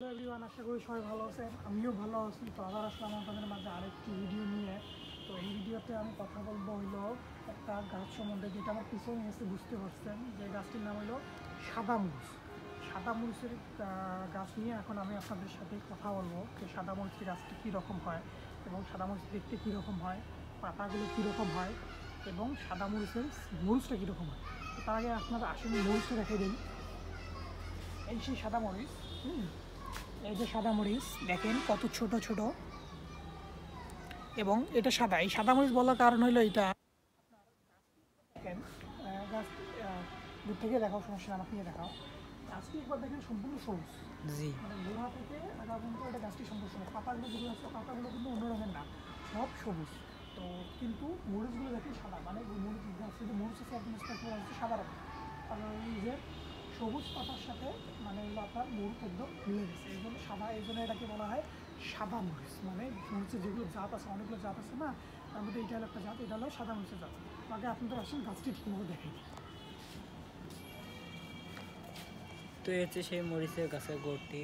Hello everyone, আশা করি সবাই ভালো আছেন। আমিও ভালো আছি। তো আবার আসলাম আপনাদের মাঝে আরেকটি ভিডিও নিয়ে। তো এই ভিডিওতে আমি কথা বলবো হইলো একটা গাছ সম্বন্ধে, যেটা আমার পিছনে এসে বুঝতে পারছেন যে গাছটির নাম হইলো সাদা মরিচ। সাদা মরিচের গাছ নিয়ে এখন আমি আপনাদের সাথে কথা বলবো যে সাদা মরিচের গাছটি কীরকম হয় এবং সাদা মরিচ দেখতে কীরকম হয়, পাতাগুলো কীরকম হয় এবং সাদা মরিচটা কীরকম হয়। তো তার আগে আপনারা আসলে মরিচটা রেখে দিন। এই সেই সাদা মরিচ। এই যে সাদা মরিচ দেখেন কত ছোট ছোট, এবং এটা সাদা। এই সাদা মরিচ বলার কারণ হলো এটা দেখেন, গাছ দূর থেকে দেখাও, সমস্যা আমাকে নিয়ে দেখাও। গাছটি একবার দেখেন সম্পূর্ণ সবুজ, জি মানে গোড়া থেকে আগা পর্যন্ত এটা গাছটি সম্পূর্ণ সবুজ। পাতাগুলো যেগুলো আছে পাতাগুলো কিন্তু অন্য রঙের না, সব সবুজ। তো কিন্তু মরিচগুলো দেখেন সাদা, মানে মরিচ গাছের যে মরিচ আছে একদম স্পেক্ট্রাম হচ্ছে সাদা রঙ। আর এই যে সবুজ পাতার সাথে মানে হলো আপনার মরিচ একদম মিলে গেছে, এই জন্য সাদা। এই জন্য এটাকে বলা হয় সাদা মরিচ। মানে মরিচের যেগুলো জাত আছে, অনেকগুলো জাত আছে না, তার মধ্যে এইটা হলো একটা জাত, এটা হলো সাদা মরিচের জাত। আগে আপনাদের আসেন গাছটি ঠিকমতো দেখাই দিই। তো এই হচ্ছে সেই মরিচের গাছের গোড়টি,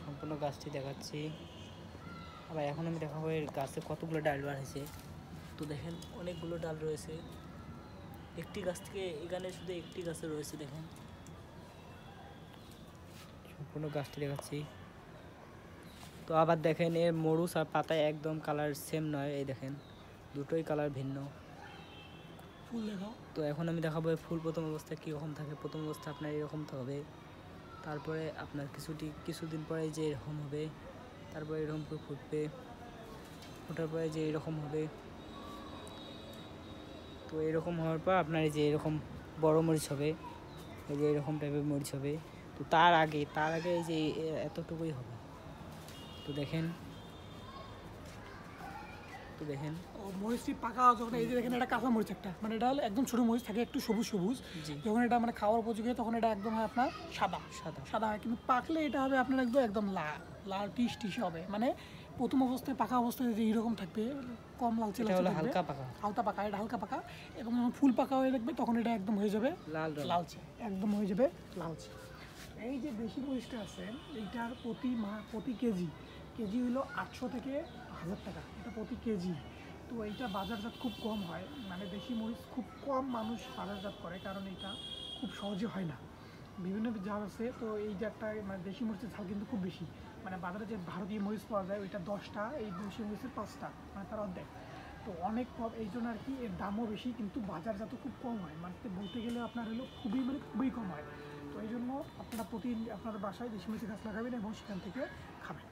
সম্পূর্ণ গাছটি দেখাচ্ছি। আবার এখন আমি দেখাবো এর গাছে কতগুলো ডাল বার হয়েছে। তো দেখেন অনেকগুলো ডাল রয়েছে একটি গাছ থেকে, এখানে শুধু একটি গাছে রয়েছে। দেখেন সম্পূর্ণ গাছটি দেখাচ্ছি। তো আবার দেখেন এর মরিচ আর পাতায় একদম কালার সেম নয়, এই দেখেন দুটোই কালার ভিন্ন। ফুল দেখাও। তো এখন আমি দেখাবো ফুল প্রথম অবস্থায় কীরকম থাকে। প্রথম অবস্থা আপনার এরকম হবে, তারপরে আপনার কিছুদিন পরে যে এরকম হবে, তারপরে এরকম করে ফুটবে, ফোটার পরে যে এরকম হবে। তো এরকম হওয়ার পর আপনার এই যে এরকম বড় মরিচ হবে, এই যে এরকম টাইপের মরিচ হবে। তো তার আগে এই যে এতটুকুই হবে। তো দেখেন মরিচটি পাকা যখন, এই যে দেখেন এটা কাঁচা মরিচ একটা, মানে এটা হলো একদম ছোটো মরিচ থাকে, একটু সবুজ সবুজ। যখন এটা মানে খাওয়ার উপযোগী হয় তখন এটা একদম হয় আপনার সাদা সাদা সাদা হয়, কিন্তু পাকলে এটা হবে আপনার একদম একদম লাল লাল টিশ হবে। মানে প্রথম অবস্থায় পাকা অবস্থায় যে এইরকম থাকবে, কম লালচে লালচে থাকবে, হালকা পাকা, এটা হালকা পাকা। এবং যখন ফুল পাকা হয়ে থাকবে তখন এটা একদম হয়ে যাবে লালচে, একদম হয়ে যাবে লালচে। এই যে দেশি মরিচটা আছে, এইটার প্রতি কেজি হলো 800 থেকে 1000 টাকা, এটা প্রতি কেজি। তো এইটা বাজারজাত খুব কম হয়, মানে দেশি মরিচ খুব কম মানুষ বাজারজাত করে, কারণ এটা খুব সহজে হয় না। বিভিন্ন জাত আছে, তো এই জাতটা মানে দেশি মরিচের ঝাল কিন্তু খুব বেশি। মানে বাজারে যে ভারতীয় মরিচ পাওয়া যায় ওইটা 10টা, এই দেশি মরিচের 5টা, মানে তার অর্ধেক। তো অনেক কম, এই জন্য আর কি এর দামও বেশি, কিন্তু বাজারজাত খুব কম হয়। মানে বলতে গেলে আপনার হলো খুবই কম হয়। তো এই জন্য আপনারা প্রতিদিন আপনার বাসায় দেশি মরিচের গাছ লাগাবেন এবং সেখান থেকে খাবেন।